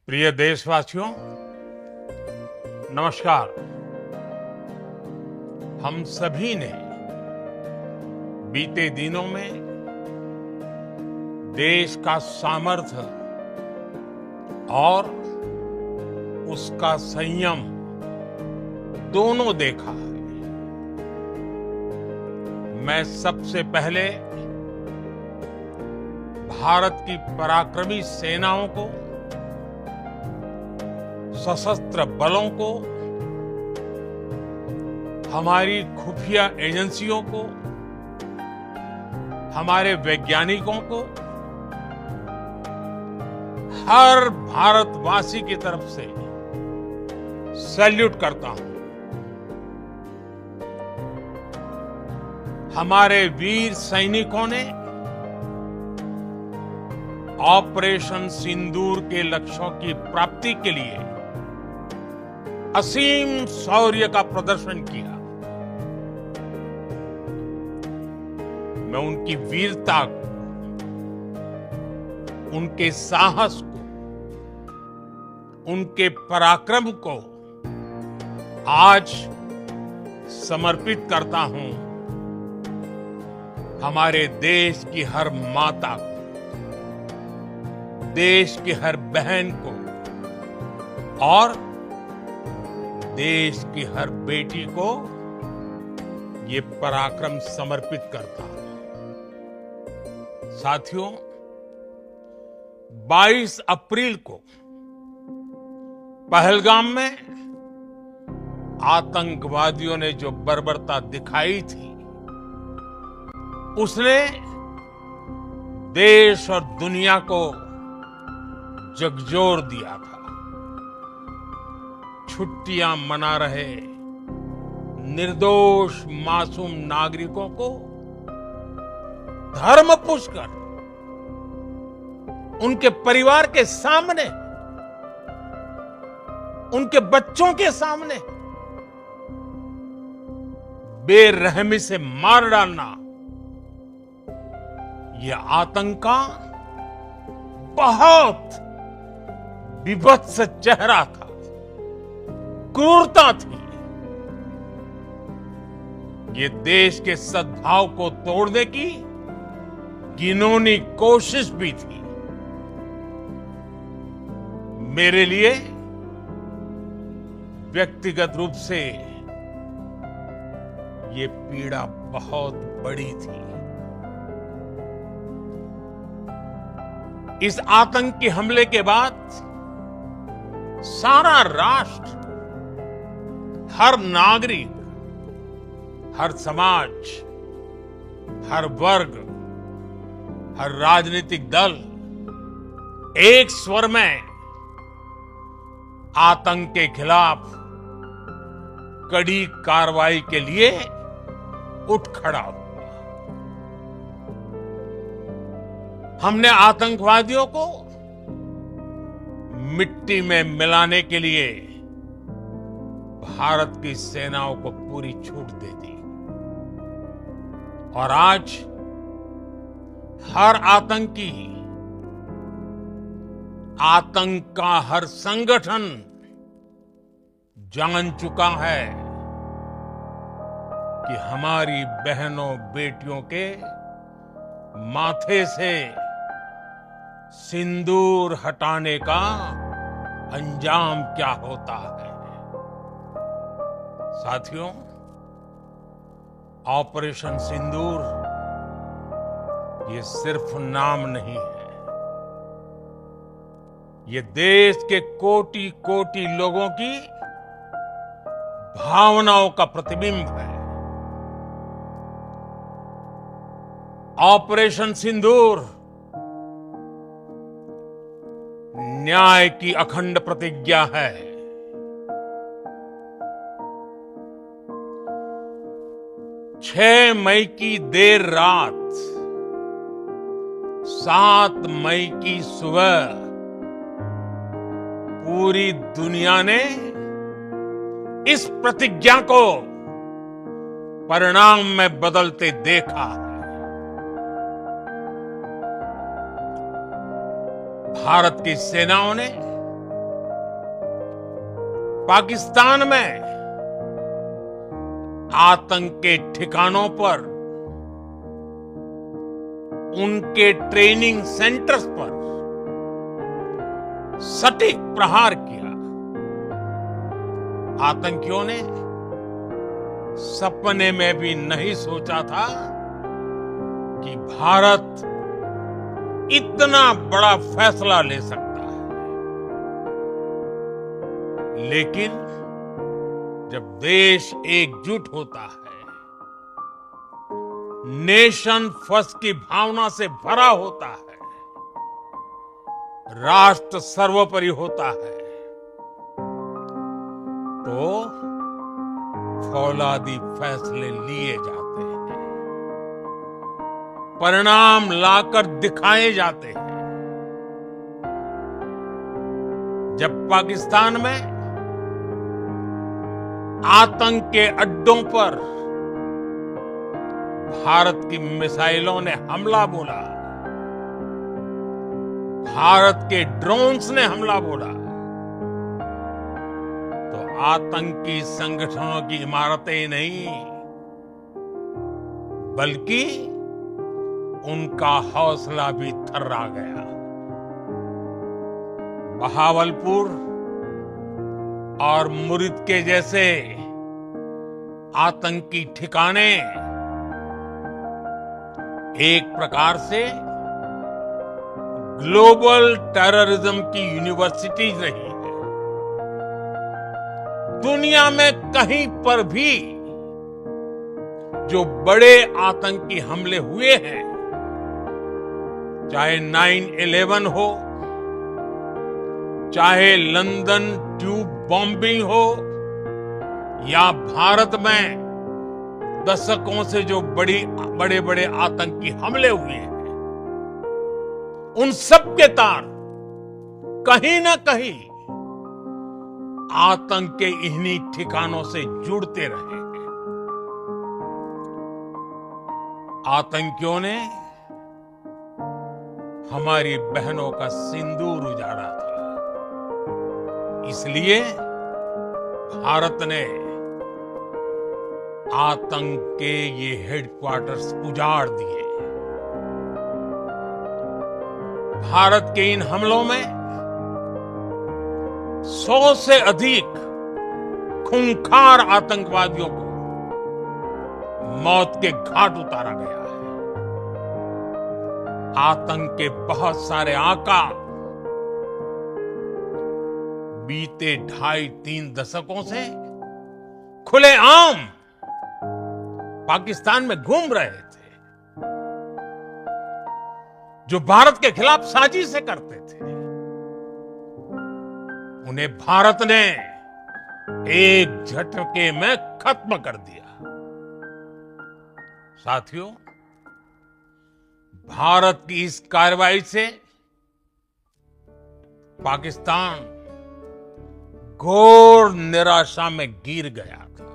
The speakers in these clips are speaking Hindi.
प्रिय देशवासियों, नमस्कार। हम सभी ने बीते दिनों में देश का सामर्थ्य और उसका संयम दोनों देखा है। मैं सबसे पहले भारत की पराक्रमी सेनाओं को, सशस्त्र बलों को, हमारी खुफिया एजेंसियों को, हमारे वैज्ञानिकों को, हर भारतवासी की तरफ से सैल्यूट करता हूं। हमारे वीर सैनिकों ने ऑपरेशन सिंदूर के लक्ष्यों की प्राप्ति के लिए असीम शौर्य का प्रदर्शन किया। मैं उनकी वीरता को, उनके साहस को, उनके पराक्रम को आज समर्पित करता हूं हमारे देश की हर माता को, देश की हर बहन को और देश की हर बेटी को ये पराक्रम समर्पित करता हूं। साथियों, 22 अप्रैल को पहलगाम में आतंकवादियों ने जो बर्बरता दिखाई थी, उसने देश और दुनिया को झकझोर दिया था। छुट्टियां मना रहे निर्दोष मासूम नागरिकों को धर्म पुष्कर उनके परिवार के सामने, उनके बच्चों के सामने बेरहमी से मार डालना, यह आतंक का बहुत विभत्स चेहरा था, क्रूरता थी। ये देश के सद्भाव को तोड़ने की घिनौनी कोशिश भी थी। मेरे लिए व्यक्तिगत रूप से ये पीड़ा बहुत बड़ी थी। इस आतंकी हमले के बाद सारा राष्ट्र, हर नागरिक, हर समाज, हर वर्ग, हर राजनीतिक दल एक स्वर में आतंक के खिलाफ कड़ी कार्रवाई के लिए उठ खड़ा हुआ। हमने आतंकवादियों को मिट्टी में मिलाने के लिए भारत की सेनाओं को पूरी छूट दे दी और आज हर आतंकी, आतंक का हर संगठन जान चुका है कि हमारी बहनों बेटियों के माथे से सिंदूर हटाने का अंजाम क्या होता है। साथियों, ऑपरेशन सिंदूर ये सिर्फ नाम नहीं है, ये देश के कोटि कोटि लोगों की भावनाओं का प्रतिबिंब है। ऑपरेशन सिंदूर न्याय की अखंड प्रतिज्ञा है। 6 मई की देर रात, 7 मई की सुबह पूरी दुनिया ने इस प्रतिज्ञा को परिणाम में बदलते देखा। भारत की सेनाओं ने पाकिस्तान में आतंक के ठिकानों पर, उनके ट्रेनिंग सेंटर्स पर सटीक प्रहार किया। आतंकियों ने सपने में भी नहीं सोचा था कि भारत इतना बड़ा फैसला ले सकता है। लेकिन जब देश एकजुट होता है, नेशन फर्स्ट की भावना से भरा होता है, राष्ट्र सर्वोपरि होता है, तो फौलादी फैसले लिए जाते हैं, परिणाम लाकर दिखाए जाते हैं। जब पाकिस्तान में आतंक के अड्डों पर भारत की मिसाइलों ने हमला बोला, भारत के ड्रोन्स ने हमला बोला, तो आतंकी संगठनों की इमारतें नहीं, बल्कि उनका हौसला भी थर्रा गया। बहावलपुर और मुरिद के जैसे आतंकी ठिकाने एक प्रकार से ग्लोबल टेररिज्म की यूनिवर्सिटीज रही है। दुनिया में कहीं पर भी जो बड़े आतंकी हमले हुए हैं, चाहे 9/11 हो, चाहे लंदन ट्यूब बॉम्बिंग हो, या भारत में दशकों से जो बड़े बड़े आतंकी हमले हुए हैं, उन सब के तार कहीं ना कहीं आतंक के इन्हीं ठिकानों से जुड़ते रहे हैं। आतंकियों ने हमारी बहनों का सिंदूर उजाड़ा था, इसलिए भारत ने आतंक के ये हेडक्वार्टर्स उजाड़ दिए। भारत के इन हमलों में 100 से अधिक खूंखार आतंकवादियों को मौत के घाट उतारा गया है। आतंक के बहुत सारे आका बीते 2.5-3 दशकों से खुलेआम पाकिस्तान में घूम रहे थे, जो भारत के खिलाफ साजिशें करते थे। उन्हें भारत ने एक झटके में खत्म कर दिया। साथियों, भारत की इस कार्रवाई से पाकिस्तान घोर निराशा में गिर गया था,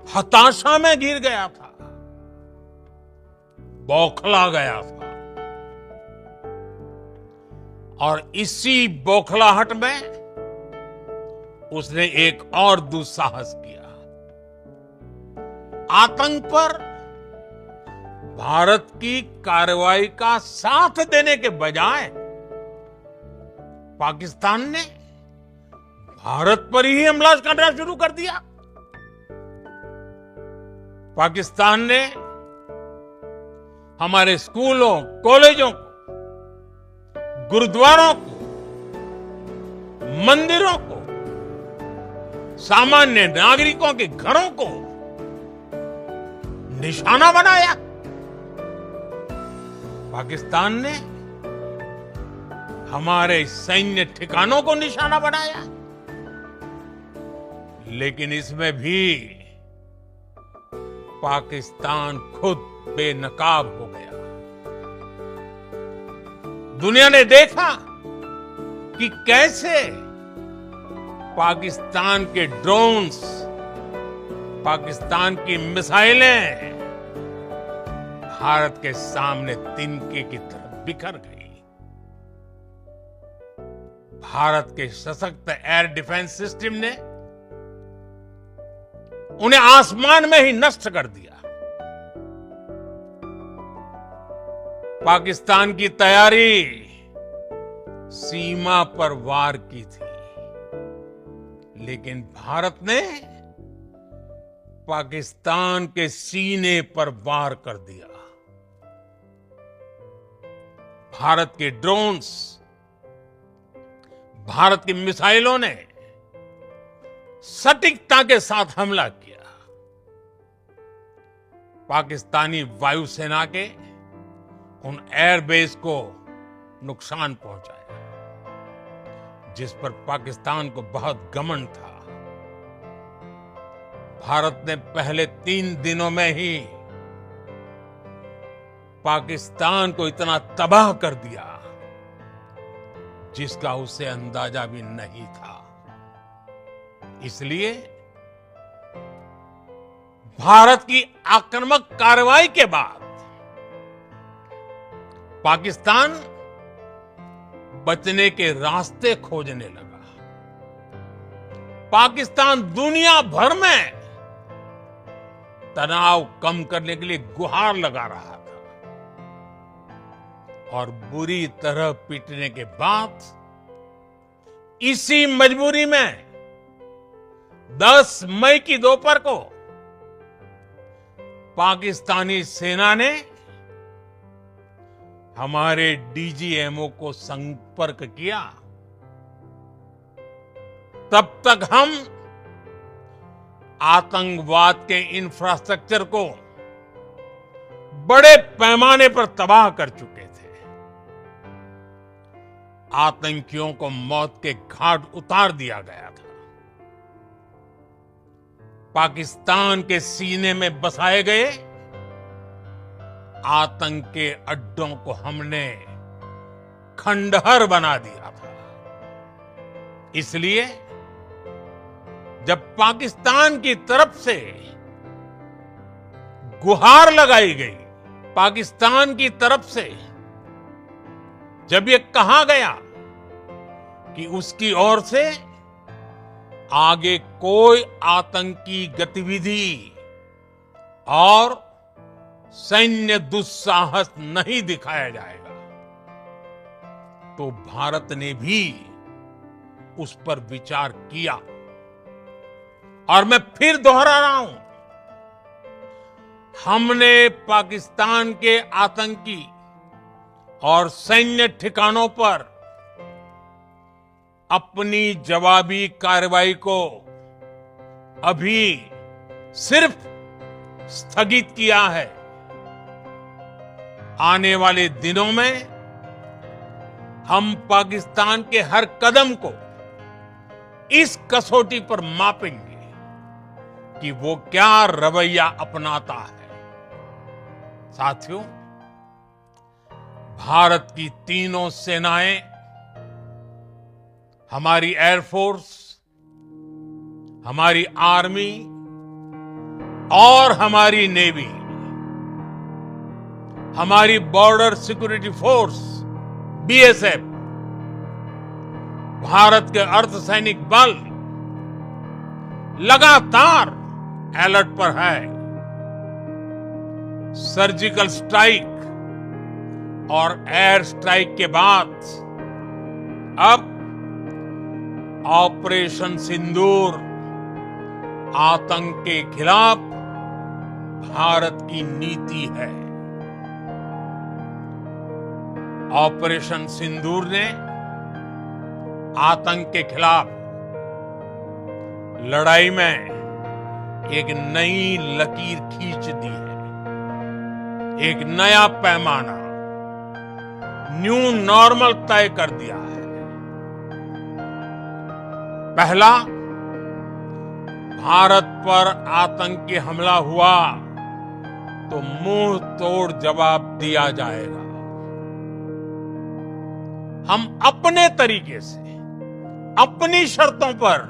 हताशा में गिर गया था, बौखला गया था। और इसी बौखलाहट में उसने एक और दुस्साहस किया। आतंक पर भारत की कार्रवाई का साथ देने के बजाय पाकिस्तान ने भारत पर ही हमला करना शुरू कर दिया। पाकिस्तान ने हमारे स्कूलों, कॉलेजों को, गुरुद्वारों को, मंदिरों को, सामान्य नागरिकों के घरों को निशाना बनाया। पाकिस्तान ने हमारे सैन्य ठिकानों को निशाना बनाया। लेकिन इसमें भी पाकिस्तान खुद बेनकाब हो गया। दुनिया ने देखा कि कैसे पाकिस्तान के ड्रोन्स, पाकिस्तान की मिसाइलें भारत के सामने तिनके की तरह बिखर गई। भारत के सशक्त एयर डिफेंस सिस्टम ने उन्हें आसमान में ही नष्ट कर दिया। पाकिस्तान की तैयारी सीमा पर वार की थी, लेकिन भारत ने पाकिस्तान के सीने पर वार कर दिया। भारत के ड्रोन्स, भारत की मिसाइलों ने सटीकता के साथ हमला किया। पाकिस्तानी वायुसेना के उन एयरबेस को नुकसान पहुंचाया, जिस पर पाकिस्तान को बहुत घमंड था। भारत ने पहले 3 दिनों में ही पाकिस्तान को इतना तबाह कर दिया, जिसका उसे अंदाजा भी नहीं था। इसलिए भारत की आक्रामक कार्रवाई के बाद पाकिस्तान बचने के रास्ते खोजने लगा। पाकिस्तान दुनिया भर में तनाव कम करने के लिए गुहार लगा रहा था, और बुरी तरह पीटने के बाद इसी मजबूरी में 10 मई की दोपहर को पाकिस्तानी सेना ने हमारे डीजीएमओ को संपर्क किया। तब तक हम आतंकवाद के इंफ्रास्ट्रक्चर को बड़े पैमाने पर तबाह कर चुके थे। आतंकियों को मौत के घाट उतार दिया गया था। पाकिस्तान के सीने में बसाए गए आतंक के अड्डों को हमने खंडहर बना दिया था। इसलिए जब पाकिस्तान की तरफ से गुहार लगाई गई, पाकिस्तान की तरफ से जब ये कहा गया कि उसकी ओर से आगे कोई आतंकी गतिविधि और सैन्य दुस्साहस नहीं दिखाया जाएगा, तो भारत ने भी उस पर विचार किया। और मैं फिर दोहरा रहा हूं, हमने पाकिस्तान के आतंकी और सैन्य ठिकानों पर अपनी जवाबी कार्रवाई को अभी सिर्फ स्थगित किया है। आने वाले दिनों में हम पाकिस्तान के हर कदम को इस कसौटी पर मापेंगे कि वो क्या रवैया अपनाता है। साथियों, भारत की तीनों सेनाएं, हमारी एयरफोर्स, हमारी आर्मी और हमारी नेवी, हमारी border security force BSF, Bharat के अर्धसैनिक बल लगातार अलर्ट पर है। सर्जिकल स्ट्राइक और एयर स्ट्राइक के बाद अब ऑपरेशन सिंदूर आतंक के खिलाफ भारत की नीति है। ऑपरेशन सिंदूर ने आतंक के खिलाफ लड़ाई में एक नई लकीर खींच दी है, एक नया पैमाना, न्यू नॉर्मल तय कर दिया है। पहला, भारत पर आतंकी हमला हुआ तो मुंह तोड़ जवाब दिया जाएगा। हम अपने तरीके से, अपनी शर्तों पर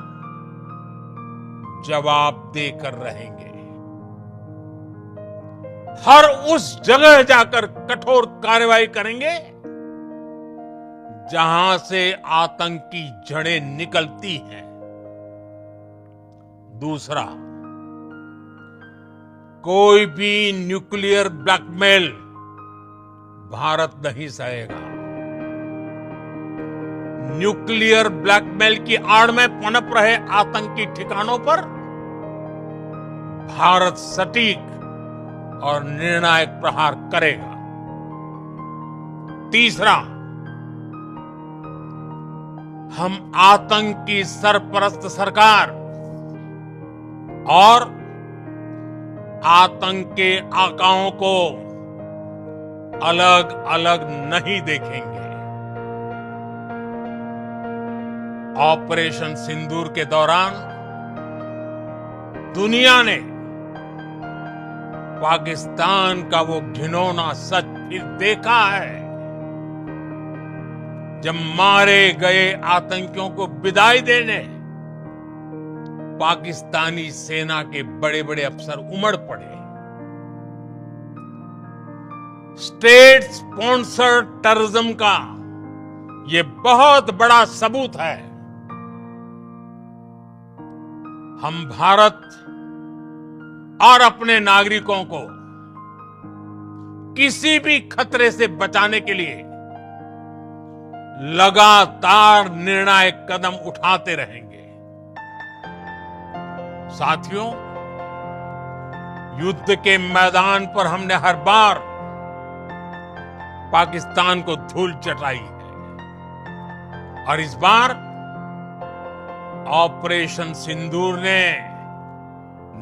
जवाब देकर रहेंगे। हर उस जगह जाकर कठोर कार्रवाई करेंगे जहां से आतंक की जड़ें निकलती हैं। दूसरा, कोई भी न्यूक्लियर ब्लैकमेल भारत नहीं सहेगा। न्यूक्लियर ब्लैकमेल की आड़ में पनप रहे आतंकी ठिकानों पर भारत सटीक और निर्णायक प्रहार करेगा। तीसरा, हम आतंक की सरपरस्त सरकार और आतंक के आकाओं को अलग अलग नहीं देखेंगे। ऑपरेशन सिंदूर के दौरान दुनिया ने पाकिस्तान का वो घिनौना सच फिर देखा है, जब मारे गए आतंकियों को विदाई देने पाकिस्तानी सेना के बड़े बड़े अफसर उमड़ पड़े। स्टेट स्पॉन्सर्ड टेररिज्म का ये बहुत बड़ा सबूत है। हम भारत और अपने नागरिकों को किसी भी खतरे से बचाने के लिए लगातार निर्णायक कदम उठाते रहेंगे। साथियों, युद्ध के मैदान पर हमने हर बार पाकिस्तान को धूल चटाई है और इस बार ऑपरेशन सिंदूर ने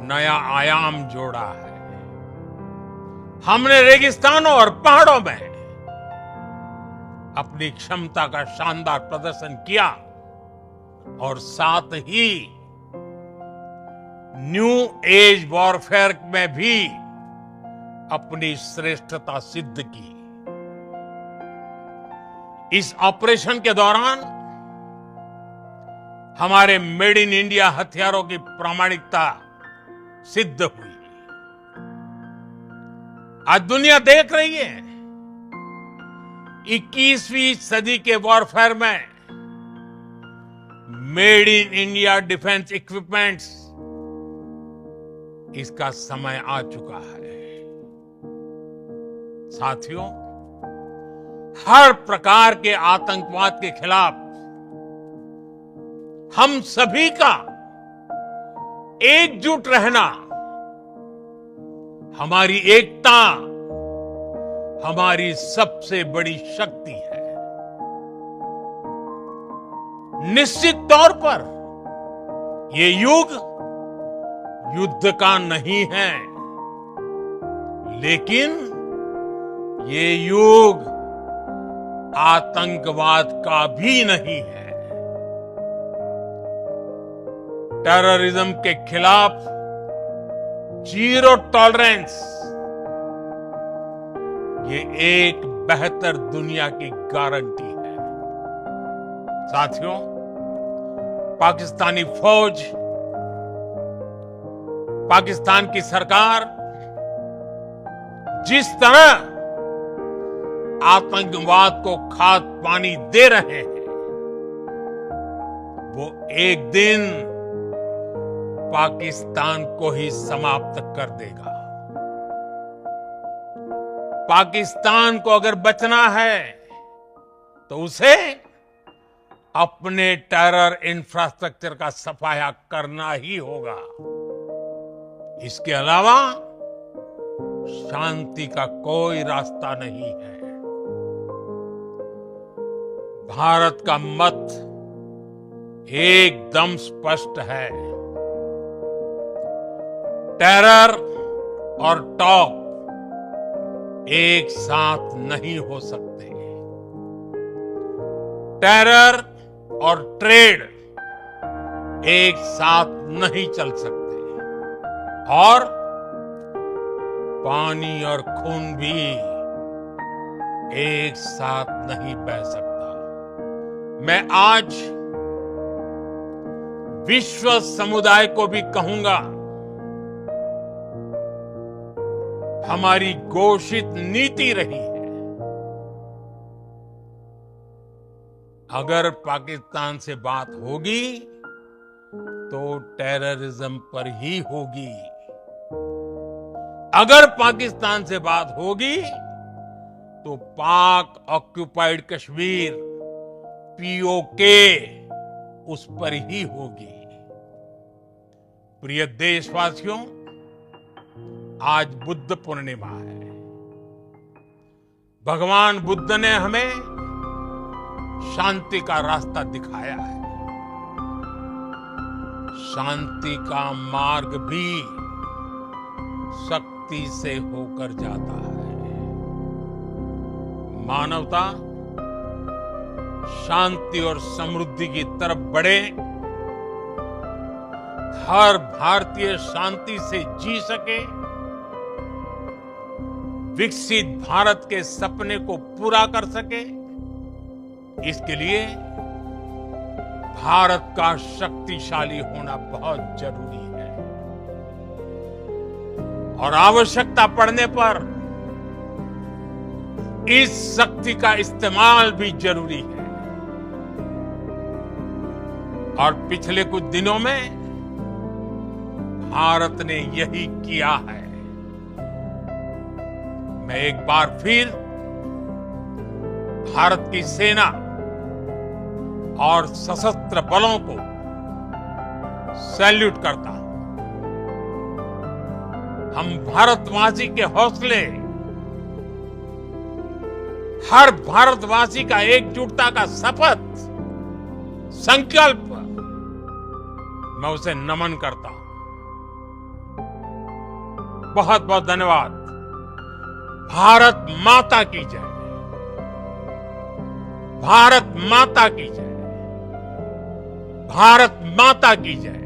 नया आयाम जोड़ा है। हमने रेगिस्तानों और पहाड़ों में अपनी क्षमता का शानदार प्रदर्शन किया और साथ ही न्यू एज वॉरफेयर में भी अपनी श्रेष्ठता सिद्ध की। इस ऑपरेशन के दौरान हमारे मेड इन इंडिया हथियारों की प्रामाणिकता सिद्ध हुई। आज दुनिया देख रही है 21वीं सदी के वॉरफेयर में made in India defence equipments, इसका समय आ चुका है। साथियों, हर प्रकार के आतंकवाद के खिलाफ हम सभी का एकजुट रहना, हमारी एकता हमारी सबसे बड़ी शक्ति है। निश्चित तौर पर ये युग युद्ध का नहीं है, लेकिन ये युग आतंकवाद का भी नहीं है। टेररिज्म के खिलाफ जीरो टॉलरेंस, ये एक बेहतर दुनिया की गारंटी है। साथियों, पाकिस्तानी फौज, पाकिस्तान की सरकार जिस तरह आतंकवाद को खाद पानी दे रहे हैं, वो एक दिन पाकिस्तान को ही समाप्त कर देगा। पाकिस्तान को अगर बचना है तो उसे अपने टेरर इंफ्रास्ट्रक्चर का सफाया करना ही होगा। इसके अलावा शांति का कोई रास्ता नहीं है। भारत का मत एकदम स्पष्ट है। टेरर और टॉप एक साथ नहीं हो सकते। टेरर और ट्रेड एक साथ नहीं चल सकते और पानी और खून भी एक साथ नहीं बह सकता। मैं आज विश्व समुदाय को भी कहूंगा, हमारी घोषित नीति रही है अगर पाकिस्तान से बात होगी तो टेररिज्म पर ही होगी। अगर पाकिस्तान से बात होगी तो पाक ऑक्युपाइड कश्मीर पीओके उस पर ही होगी। प्रिय देशवासियों, आज बुद्ध पूर्णिमा है। भगवान बुद्ध ने हमें शांति का रास्ता दिखाया है। शांति का मार्ग भी शक्ति से होकर जाता है। मानवता शांति और समृद्धि की तरफ बढ़े, हर भारतीय शांति से जी सके, विकसित भारत के सपने को पूरा कर सके, इसके लिए भारत का शक्तिशाली होना बहुत जरूरी है। और आवश्यकता पड़ने पर इस शक्ति का इस्तेमाल भी जरूरी है। और पिछले कुछ दिनों में भारत ने यही किया है। मैं एक बार फिर भारत की सेना और सशस्त्र बलों को सैल्यूट करता हूं। हम भारतवासी के हौसले, हर भारतवासी का एकजुटता का शपथ, संकल्प, मैं उसे नमन करता हूं। बहुत बहुत धन्यवाद। भारत माता की जय। भारत माता की जय। भारत माता की जय।